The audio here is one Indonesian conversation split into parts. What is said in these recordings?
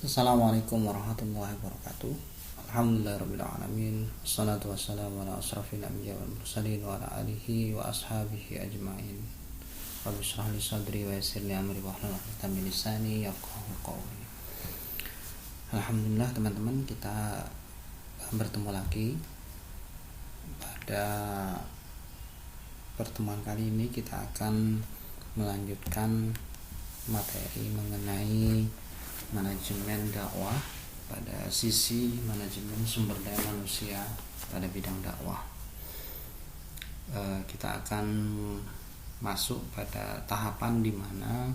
Assalamualaikum warahmatullahi wabarakatuh. Alhamdulillahirrabbilalamin. Wassalatu wassalamu ala asrafil anbiya wal mursalin wa ala alihi wa ashabihi ajma'in. Rabbi shrah li sadri wa yassir li amri wahlul 'uqdatam min lisani yafqahu qawli. Alhamdulillah teman-teman, kita bertemu lagi. Pada pertemuan kali ini kita akan melanjutkan materi mengenai manajemen dakwah pada sisi manajemen sumber daya manusia pada bidang dakwah. Kita akan masuk pada tahapan di mana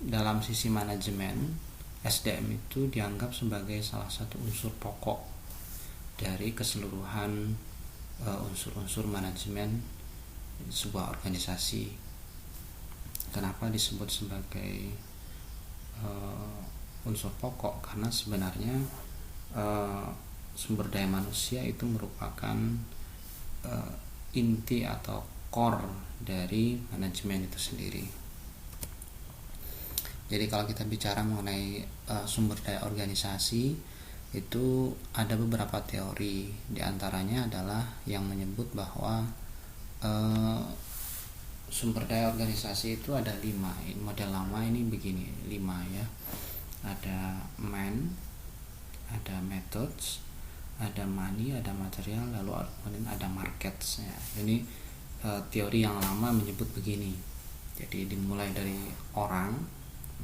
dalam sisi manajemen SDM itu dianggap sebagai salah satu unsur pokok dari keseluruhan unsur-unsur manajemen sebuah organisasi. Kenapa disebut sebagai unsur pokok? Karena sebenarnya sumber daya manusia itu merupakan inti atau core dari manajemen itu sendiri. Jadi kalau kita bicara mengenai sumber daya organisasi, itu ada beberapa teori. Di antaranya adalah yang menyebut bahwa sumber daya organisasi itu ada 5. Model lama ini begini, 5 ya. Ada man, ada methods, ada money, ada material, lalu kemudian ada markets ya. Ini teori yang lama menyebut begini. Jadi dimulai dari orang,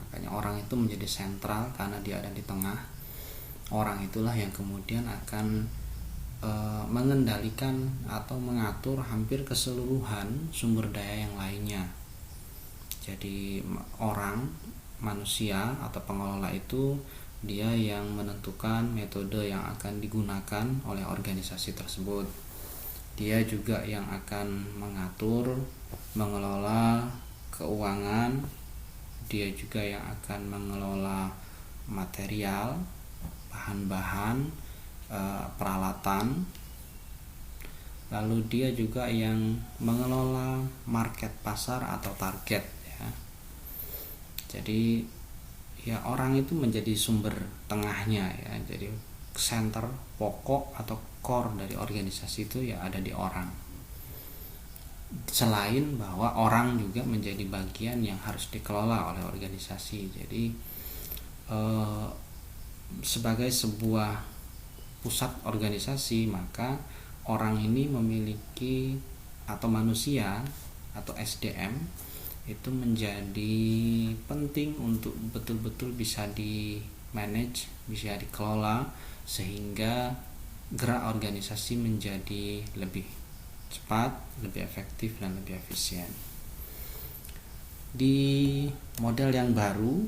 makanya orang itu menjadi sentral karena dia ada di tengah. Orang itulah yang kemudian akan mengendalikan atau mengatur hampir keseluruhan sumber daya yang lainnya. Jadi orang, manusia atau pengelola itu dia yang menentukan metode yang akan digunakan oleh organisasi tersebut. Dia juga yang akan mengatur, mengelola keuangan. Dia juga yang akan mengelola material, bahan-bahan, peralatan. Lalu dia juga yang mengelola market, pasar atau target ya. Jadi ya orang itu menjadi sumber tengahnya ya. Jadi center, pokok atau core dari organisasi itu ya ada di orang. Selain bahwa orang juga menjadi bagian yang harus dikelola oleh organisasi. Jadi sebagai sebuah pusat organisasi, maka orang ini memiliki, atau manusia atau SDM itu menjadi penting untuk betul-betul bisa di manage, bisa dikelola, sehingga gerak organisasi menjadi lebih cepat, lebih efektif dan lebih efisien. Di model yang baru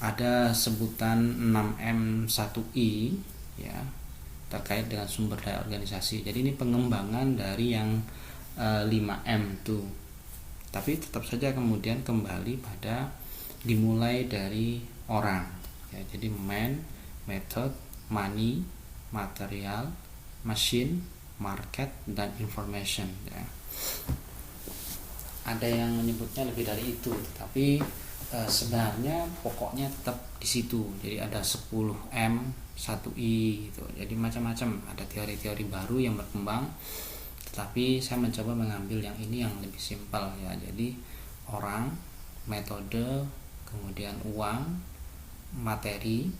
ada sebutan 6M1I ya, terkait dengan sumber daya organisasi. Jadi ini pengembangan dari yang 5M tuh. Tapi tetap saja kemudian kembali pada dimulai dari orang ya. Jadi man, method, money, material, machine, market, dan information ya. Ada yang menyebutnya lebih dari itu, tapi sebenarnya pokoknya tetap di situ. Jadi ada 10M 1I gitu. Jadi macam-macam, ada teori-teori baru yang berkembang, tetapi saya mencoba mengambil yang ini yang lebih simpel ya. Jadi orang, metode, kemudian uang, materi,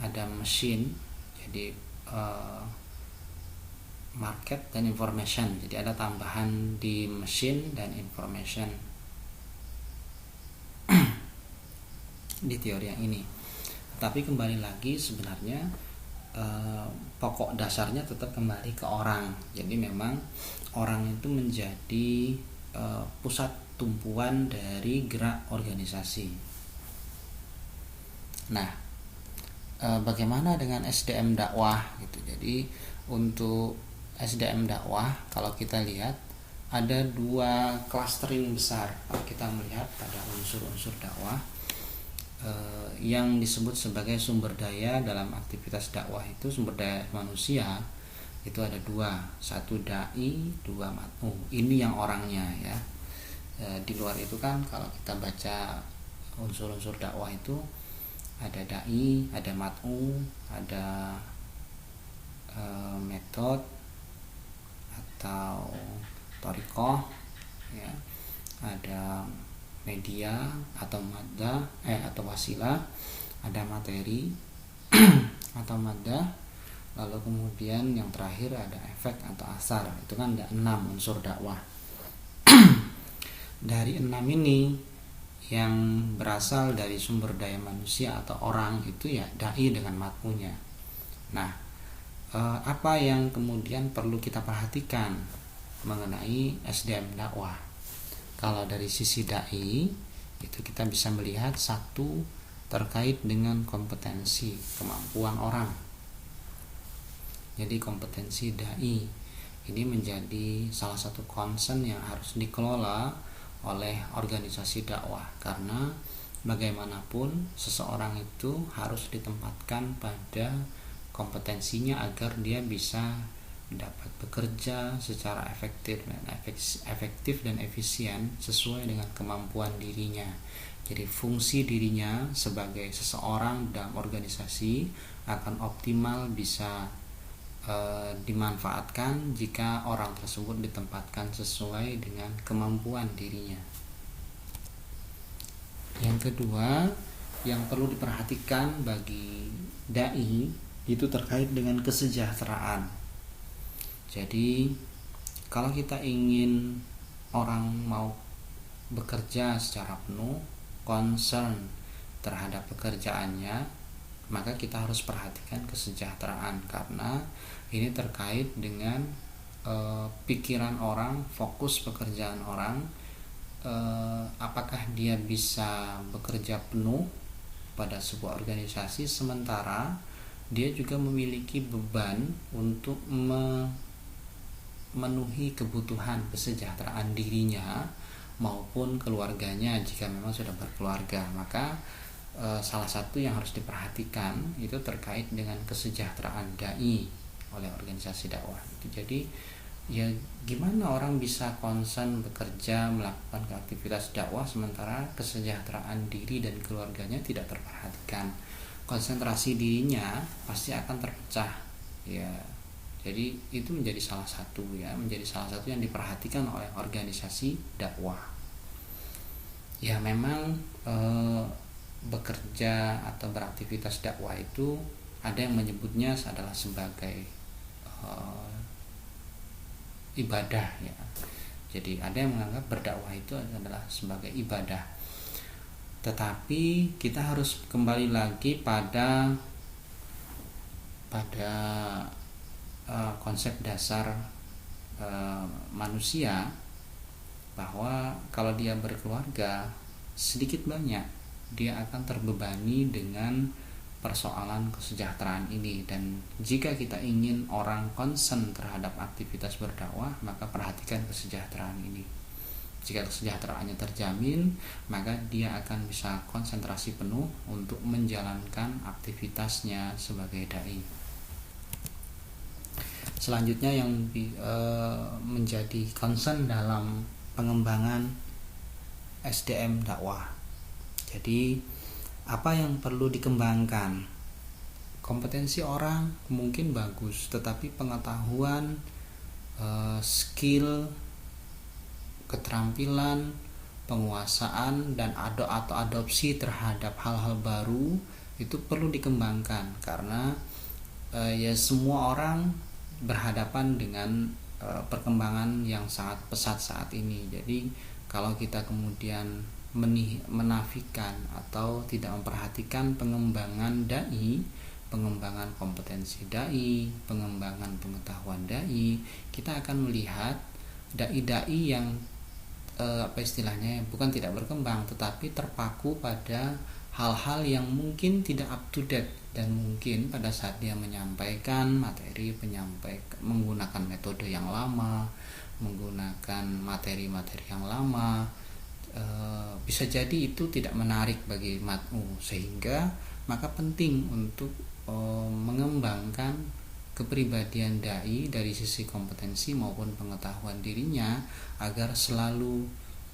ada mesin, jadi market dan information. Jadi ada tambahan di mesin dan information di teori yang ini. Tapi kembali lagi sebenarnya pokok dasarnya tetap kembali ke orang. Jadi memang orang itu menjadi pusat tumpuan dari gerak organisasi. Nah, bagaimana dengan SDM dakwah gitu. Jadi untuk SDM dakwah kalau kita lihat ada 2 clustering besar. Kalau kita melihat pada unsur-unsur dakwah yang disebut sebagai sumber daya dalam aktivitas dakwah, itu sumber daya manusia itu ada 2, 1 dai, 2 matmu. Ini yang orangnya ya. Di luar itu kan kalau kita baca unsur-unsur dakwah itu ada dai, ada mat'u, ada metode atau thariqah, ya, ada media atau maddah atau wasilah, ada materi atau maddah, lalu kemudian yang terakhir ada efek atau asar. Itu kan ada 6 unsur dakwah. Dari 6 ini yang berasal dari sumber daya manusia atau orang itu ya dai dengan matmunya. Nah, apa yang kemudian perlu kita perhatikan mengenai SDM dakwah? Kalau dari sisi dai itu kita bisa melihat satu terkait dengan kompetensi, kemampuan orang. Jadi kompetensi dai ini menjadi salah satu concern yang harus dikelola oleh organisasi dakwah, karena bagaimanapun seseorang itu harus ditempatkan pada kompetensinya agar dia bisa dapat bekerja secara efektif dan efisien sesuai dengan kemampuan dirinya. Jadi fungsi dirinya sebagai seseorang dalam organisasi akan optimal bisa dimanfaatkan jika orang tersebut ditempatkan sesuai dengan kemampuan dirinya. Yang kedua yang perlu diperhatikan bagi dai itu terkait dengan kesejahteraan. Jadi kalau kita ingin orang mau bekerja secara penuh, concern terhadap pekerjaannya, maka kita harus perhatikan kesejahteraan, karena ini terkait dengan pikiran orang, fokus pekerjaan orang, apakah dia bisa bekerja penuh pada sebuah organisasi sementara dia juga memiliki beban untuk memenuhi kebutuhan kesejahteraan dirinya maupun keluarganya jika memang sudah berkeluarga. Maka salah satu yang harus diperhatikan itu terkait dengan kesejahteraan dai oleh organisasi dakwah. Jadi ya gimana orang bisa concern bekerja melakukan aktivitas dakwah sementara kesejahteraan diri dan keluarganya tidak terperhatikan. Konsentrasi dirinya pasti akan terpecah, ya. Jadi itu menjadi salah satu yang diperhatikan oleh organisasi dakwah. Ya memang bekerja atau beraktivitas dakwah itu ada yang menyebutnya adalah sebagai ibadah, ya. Jadi ada yang menganggap berdakwah itu adalah sebagai ibadah. Tetapi kita harus kembali lagi pada konsep dasar manusia, bahwa kalau dia berkeluarga sedikit banyak dia akan terbebani dengan persoalan kesejahteraan ini. Dan jika kita ingin orang concern terhadap aktivitas berdakwah, maka perhatikan kesejahteraan ini. Jika kesejahteraannya terjamin, maka dia akan bisa konsentrasi penuh untuk menjalankan aktivitasnya sebagai dai. Selanjutnya yang menjadi concern dalam pengembangan SDM dakwah. Jadi apa yang perlu dikembangkan? Kompetensi orang mungkin bagus, tetapi pengetahuan, skill, keterampilan, penguasaan dan atau adopsi terhadap hal-hal baru itu perlu dikembangkan, karena ya semua orang berhadapan dengan perkembangan yang sangat pesat saat ini. Jadi kalau kita kemudian menafikan atau tidak memperhatikan pengembangan dai, pengembangan kompetensi dai, pengembangan pengetahuan dai, kita akan melihat dai-dai yang bukan tidak berkembang, tetapi terpaku pada hal-hal yang mungkin tidak up to date, dan mungkin pada saat dia menyampaikan materi menggunakan metode yang lama, menggunakan materi-materi yang lama, bisa jadi itu tidak menarik bagi mat'u, sehingga maka penting untuk mengembangkan kepribadian dai dari sisi kompetensi maupun pengetahuan dirinya agar selalu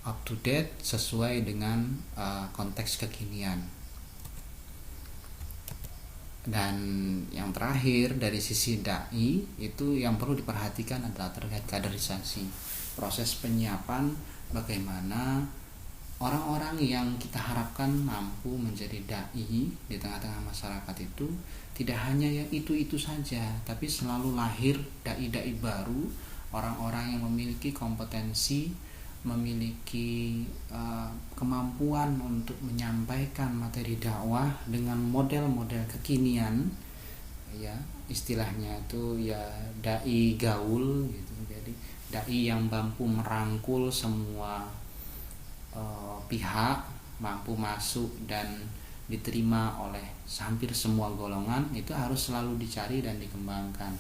up to date sesuai dengan konteks kekinian. Dan yang terakhir dari sisi dai itu yang perlu diperhatikan adalah terkait kaderisasi, proses penyiapan, bagaimana orang-orang yang kita harapkan mampu menjadi dai di tengah-tengah masyarakat itu tidak hanya yang itu saja, tapi selalu lahir dai-dai baru, orang-orang yang memiliki kompetensi, memiliki kemampuan untuk menyampaikan materi dakwah dengan model-model kekinian, ya istilahnya itu ya dai gaul gitu. Jadi dai yang mampu merangkul semua pihak, mampu masuk dan diterima oleh hampir semua golongan, itu harus selalu dicari dan dikembangkan.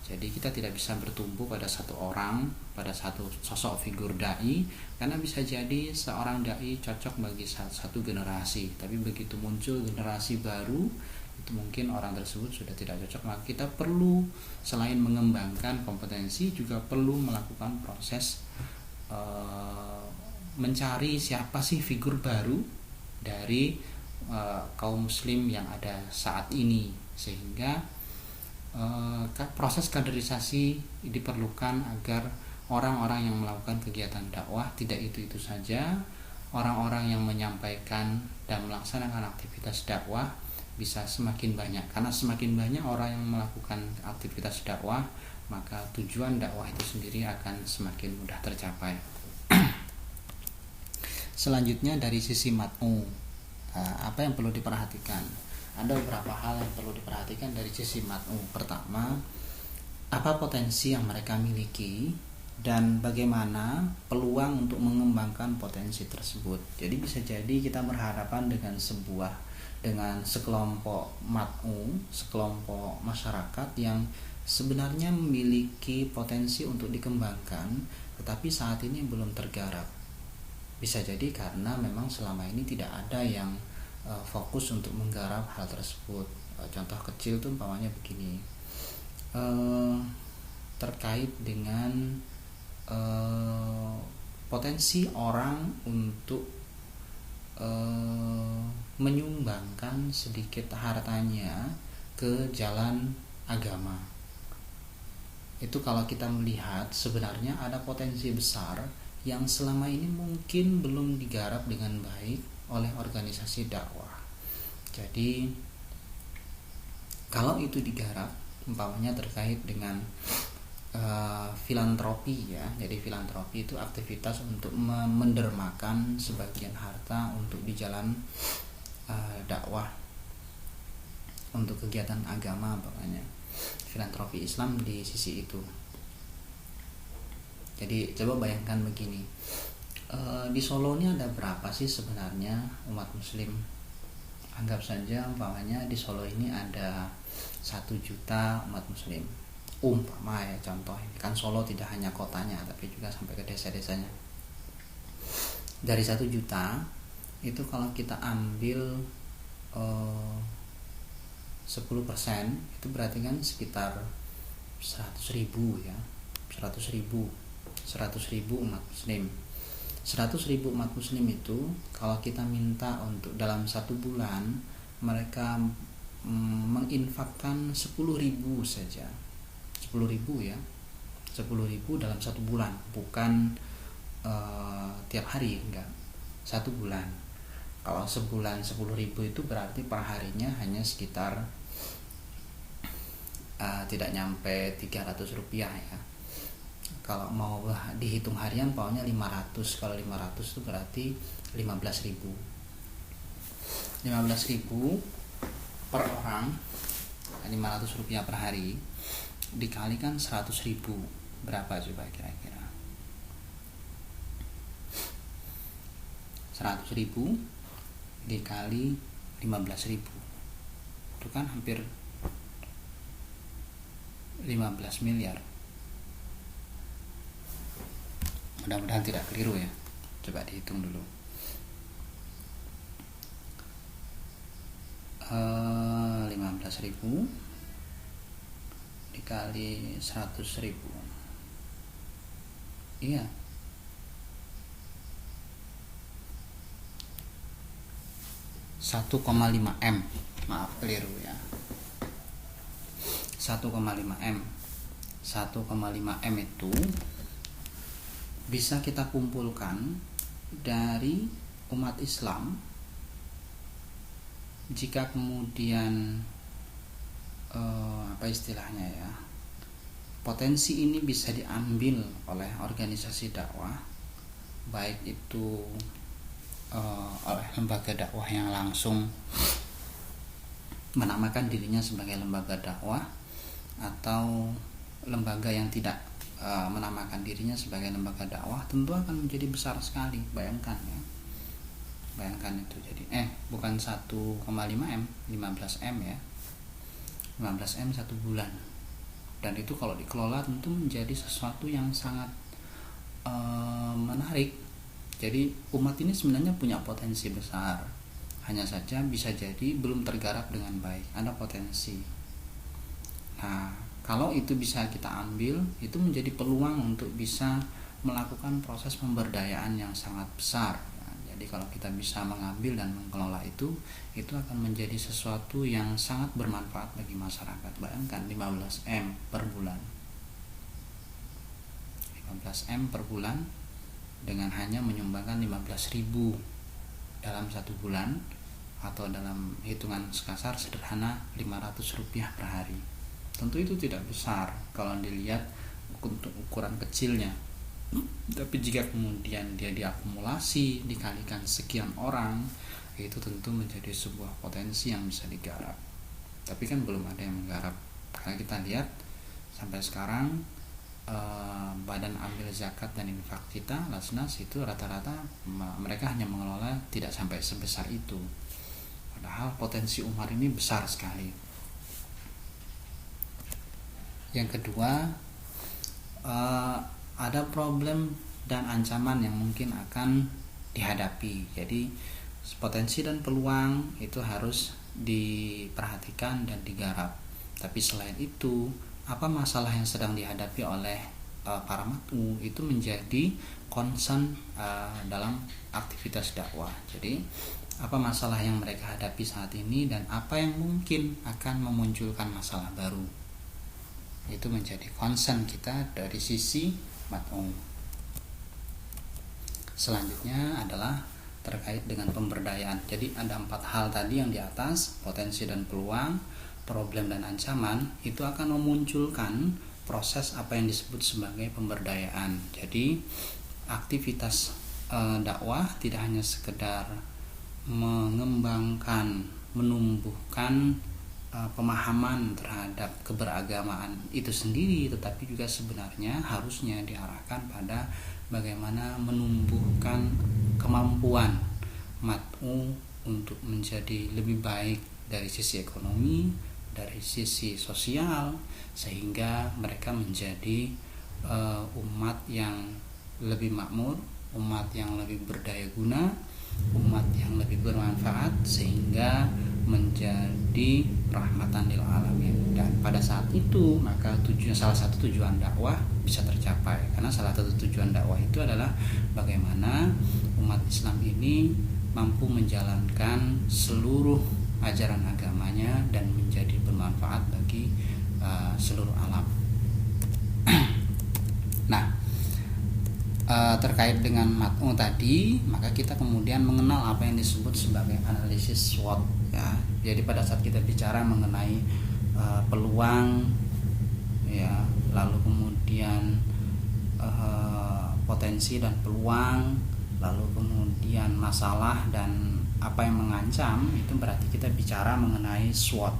Jadi kita tidak bisa bertumpu pada satu orang, pada satu sosok figur dai, karena bisa jadi seorang dai cocok bagi satu generasi, tapi begitu muncul generasi baru, itu mungkin orang tersebut sudah tidak cocok. Maka kita perlu selain mengembangkan kompetensi, juga perlu melakukan proses mencari siapa sih figur baru dari kaum muslim yang ada saat ini, sehingga proses kaderisasi diperlukan agar orang-orang yang melakukan kegiatan dakwah tidak itu saja, orang-orang yang menyampaikan dan melaksanakan aktivitas dakwah bisa semakin banyak, karena semakin banyak orang yang melakukan aktivitas dakwah, maka tujuan dakwah itu sendiri akan semakin mudah tercapai. Selanjutnya dari sisi mat'u, apa yang perlu diperhatikan? Ada beberapa hal yang perlu diperhatikan dari sisi mat'u. Pertama, apa potensi yang mereka miliki dan bagaimana peluang untuk mengembangkan potensi tersebut. Jadi bisa jadi kita berhadapan dengan sekelompok mat'u, sekelompok masyarakat yang sebenarnya memiliki potensi untuk dikembangkan, tetapi saat ini belum tergarap. Bisa jadi karena memang selama ini tidak ada yang fokus untuk menggarap hal tersebut. Contoh kecil tuh umpamanya begini, terkait dengan potensi orang untuk menyumbangkan sedikit hartanya ke jalan agama. Itu kalau kita melihat sebenarnya ada potensi besar yang selama ini mungkin belum digarap dengan baik oleh organisasi dakwah. Jadi kalau itu digarap, umpamanya terkait dengan filantropi ya. Jadi filantropi itu aktivitas untuk mendermakan sebagian harta untuk di jalan dakwah, untuk kegiatan agama, umpamanya filantropi Islam di sisi itu. Jadi coba bayangkan begini, di Solo ini ada berapa sih sebenarnya umat muslim? Anggap saja umpamanya di Solo ini ada 1 juta umat muslim, umpama ya, contoh ini kan Solo tidak hanya kotanya tapi juga sampai ke desa-desanya. Dari 1 juta itu kalau kita ambil 10%, itu berarti kan sekitar 100.000 ya, 100.000 umat muslim. 100.000 umat muslim itu kalau kita minta untuk dalam 1 bulan mereka menginfakkan 10.000 saja, 10.000 ya, 10.000 dalam 1 bulan, bukan tiap hari, enggak, 1 bulan. Kalau sebulan 10.000 itu berarti per harinya hanya sekitar tidak nyampe 300 rupiah ya. Kalau mau dihitung harian pokoknya 500. Kalau 500 itu berarti 15.000 per orang, 500 rupiah per hari dikalikan 100.000, berapa coba kira-kira? 100.000 dikali 15.000 itu kan hampir 15 miliar. Mudah-mudahan tidak keliru ya. Coba dihitung dulu. 15.000 dikali 100.000. Iya. 1,5 M. Maaf keliru ya. 1,5 M. 1,5 M itu bisa kita kumpulkan dari umat Islam jika kemudian apa istilahnya ya, potensi ini bisa diambil oleh organisasi dakwah, baik itu oleh lembaga dakwah yang langsung menamakan dirinya sebagai lembaga dakwah, atau lembaga yang tidak menamakan dirinya sebagai lembaga dakwah, tentu akan menjadi besar sekali. Bayangkan ya, bayangkan itu. Jadi bukan 1,5 M, 15 M ya, 15 M 1 bulan. Dan itu kalau dikelola tentu menjadi sesuatu yang sangat menarik. Jadi umat ini sebenarnya punya potensi besar, hanya saja bisa jadi belum tergarap dengan baik. Ada potensi. Nah, kalau itu bisa kita ambil, itu menjadi peluang untuk bisa melakukan proses pemberdayaan yang sangat besar. Jadi kalau kita bisa mengambil dan mengelola itu akan menjadi sesuatu yang sangat bermanfaat bagi masyarakat. Bayangkan 15 M per bulan. 15 M per bulan dengan hanya menyumbangkan 15.000 dalam 1 bulan, atau dalam hitungan kasar sederhana 500 rupiah per hari. Tentu itu tidak besar kalau dilihat untuk ukuran kecilnya. Tapi jika kemudian dia diakumulasi dikalikan sekian orang, itu tentu menjadi sebuah potensi yang bisa digarap. Tapi kan belum ada yang menggarap, karena kita lihat sampai sekarang badan amil zakat dan infak kita, Lasnas, itu rata-rata mereka hanya mengelola tidak sampai sebesar itu. Padahal potensi umat ini besar sekali. Yang kedua, ada problem dan ancaman yang mungkin akan dihadapi. Jadi potensi dan peluang itu harus diperhatikan dan digarap. Tapi selain itu, apa masalah yang sedang dihadapi oleh para mat'u itu menjadi concern dalam aktivitas dakwah. Jadi apa masalah yang mereka hadapi saat ini dan apa yang mungkin akan memunculkan masalah baru, itu menjadi concern kita dari sisi mat'u. Selanjutnya adalah terkait dengan pemberdayaan. Jadi ada 4 hal tadi yang di atas, potensi dan peluang, problem dan ancaman, itu akan memunculkan proses apa yang disebut sebagai pemberdayaan. Jadi aktivitas dakwah tidak hanya sekedar mengembangkan, menumbuhkan pemahaman terhadap keberagamaan itu sendiri, tetapi juga sebenarnya harusnya diarahkan pada bagaimana menumbuhkan kemampuan mat'u untuk menjadi lebih baik dari sisi ekonomi, dari sisi sosial, sehingga mereka menjadi umat yang lebih makmur, umat yang lebih berdaya guna, umat yang lebih bermanfaat, sehingga menjadi rahmatan lil alamin. Dan pada saat itu maka salah satu tujuan dakwah bisa tercapai, karena salah satu tujuan dakwah itu adalah bagaimana umat Islam ini mampu menjalankan seluruh ajaran agamanya dan menjadi bermanfaat bagi seluruh alam. Nah, terkait dengan mat'u tadi, maka kita kemudian mengenal apa yang disebut sebagai analisis SWOT ya. Jadi pada saat kita bicara mengenai peluang ya, lalu kemudian potensi dan peluang, lalu kemudian masalah dan apa yang mengancam, itu berarti kita bicara mengenai SWOT.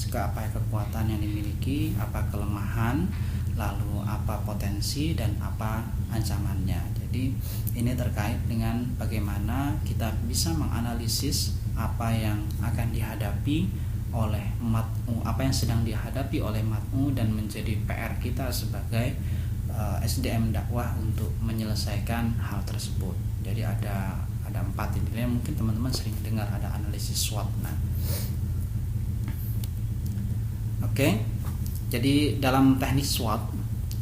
Apa kekuatan yang dimiliki, apa kelemahan, lalu apa potensi dan apa ancamannya. Jadi ini terkait dengan bagaimana kita bisa menganalisis apa yang akan dihadapi oleh mat'u, apa yang sedang dihadapi oleh mat'u, dan menjadi PR kita sebagai SDM dakwah untuk menyelesaikan hal tersebut. Jadi ada 4 ini, mungkin teman-teman sering dengar ada analisis SWOT. Nah, oke. Jadi dalam teknik SWOT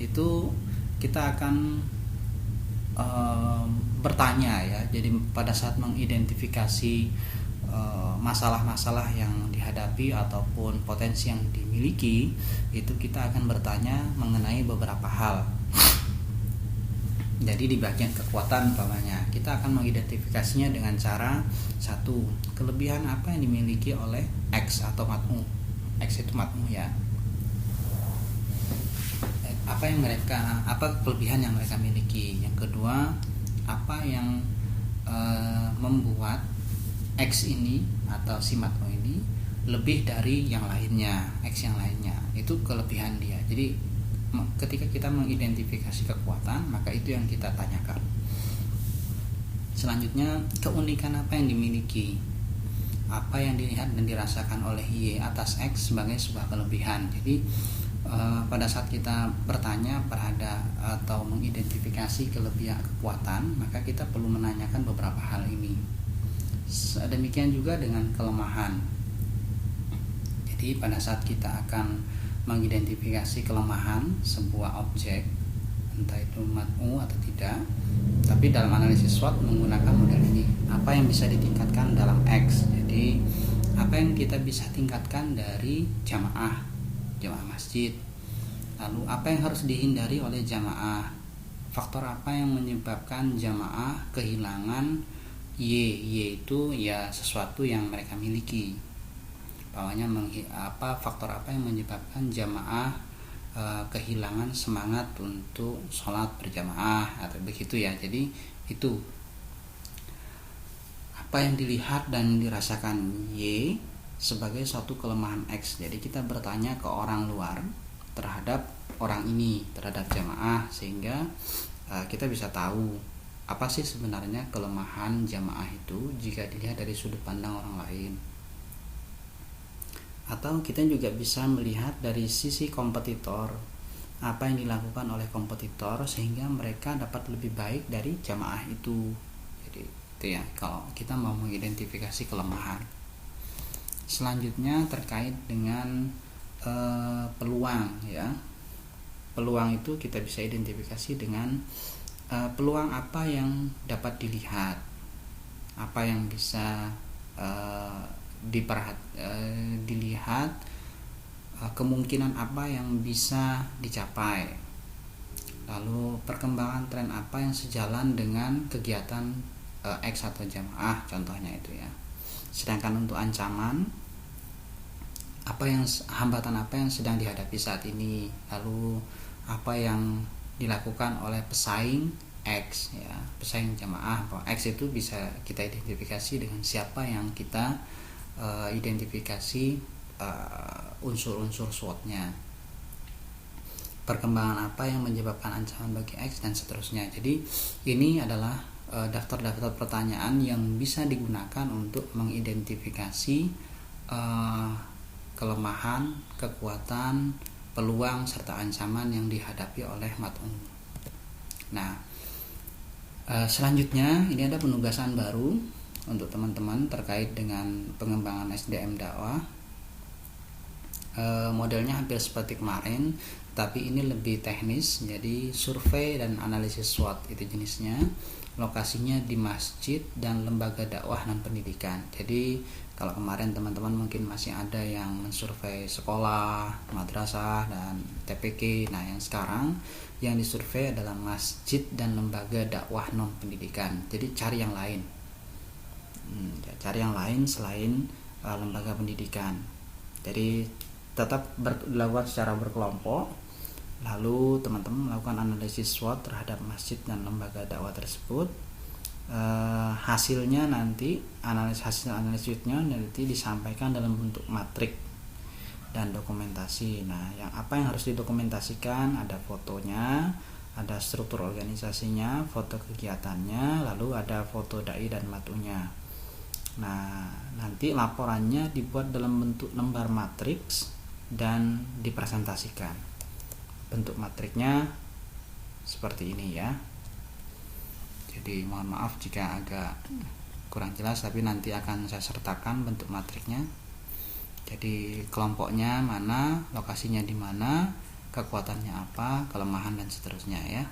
itu kita akan bertanya ya. Jadi pada saat mengidentifikasi masalah-masalah yang dihadapi ataupun potensi yang dimiliki, itu kita akan bertanya mengenai beberapa hal. Jadi di bagian kekuatan umpamanya kita akan mengidentifikasinya dengan cara satu, kelebihan apa yang dimiliki oleh X atau mat'u. X itu mat'u ya. Apa kelebihan yang mereka miliki. Yang kedua, apa yang membuat X ini atau si mat'u ini lebih dari yang lainnya, X yang lainnya. Itu kelebihan dia. Jadi ketika kita mengidentifikasi kekuatan, maka itu yang kita tanyakan. Selanjutnya, keunikan apa yang dimiliki, apa yang dilihat dan dirasakan oleh Y atas X sebagai sebuah kelebihan. Jadi pada saat kita bertanya terhadap atau mengidentifikasi kelebihan kekuatan, maka kita perlu menanyakan beberapa hal ini. Demikian juga dengan kelemahan. Jadi pada saat kita akan mengidentifikasi kelemahan sebuah objek, entah itu mat'u atau tidak, tapi dalam analisis SWOT menggunakan model ini, apa yang bisa ditingkatkan dalam X. Jadi apa yang kita bisa tingkatkan dari jamaah masjid, lalu apa yang harus dihindari oleh jamaah, faktor apa yang menyebabkan jamaah kehilangan Y itu ya sesuatu yang mereka miliki. Bawahnya faktor apa yang menyebabkan jamaah kehilangan semangat untuk sholat berjamaah atau begitu ya. Jadi itu apa yang dilihat dan dirasakan Y sebagai suatu kelemahan X. Jadi kita bertanya ke orang luar terhadap orang ini, terhadap jamaah, sehingga kita bisa tahu apa sih sebenarnya kelemahan jamaah itu jika dilihat dari sudut pandang orang lain. Atau kita juga bisa melihat dari sisi kompetitor, apa yang dilakukan oleh kompetitor sehingga mereka dapat lebih baik dari jamaah itu. Jadi itu ya, kalau kita mau mengidentifikasi kelemahan. Selanjutnya terkait dengan peluang ya. Peluang itu kita bisa identifikasi dengan peluang apa yang dapat dilihat, apa yang bisa dilihat, kemungkinan apa yang bisa dicapai, lalu perkembangan tren apa yang sejalan dengan kegiatan X atau jamaah, contohnya itu ya. Sedangkan untuk ancaman, hambatan apa yang sedang dihadapi saat ini, lalu apa yang dilakukan oleh pesaing X ya, pesaing jamaah. X itu bisa kita identifikasi dengan siapa yang kita identifikasi unsur-unsur SWOT-nya. Perkembangan apa yang menyebabkan ancaman bagi X dan seterusnya. Jadi ini adalah daftar-daftar pertanyaan yang bisa digunakan untuk mengidentifikasi kelemahan, kekuatan, peluang serta ancaman yang dihadapi oleh mat'u. Nah, selanjutnya ini ada penugasan baru untuk teman-teman terkait dengan pengembangan SDM dakwah. Modelnya hampir seperti kemarin, tapi ini lebih teknis. Jadi survei dan analisis SWOT itu jenisnya. Lokasinya di masjid dan lembaga dakwah non pendidikan. Jadi kalau kemarin teman-teman mungkin masih ada yang mensurvei sekolah, madrasah, dan TPK. Nah, yang sekarang yang disurvei adalah masjid dan lembaga dakwah non pendidikan. Jadi cari yang lain. Cari yang lain selain lembaga pendidikan. Jadi tetap dilakukan secara berkelompok. Lalu teman-teman melakukan analisis SWOT terhadap masjid dan lembaga dakwah tersebut. Hasilnya nanti analisisnya nanti disampaikan dalam bentuk matrik dan dokumentasi. Nah, apa yang harus didokumentasikan, ada fotonya, ada struktur organisasinya, foto kegiatannya, lalu ada foto dai dan mat'unya. Nah, nanti laporannya dibuat dalam bentuk lembar matriks dan dipresentasikan. Bentuk matriknya seperti ini ya. Jadi mohon maaf jika agak kurang jelas, tapi nanti akan saya sertakan bentuk matriknya. Jadi kelompoknya mana, lokasinya di mana, kekuatannya apa, kelemahan dan seterusnya ya.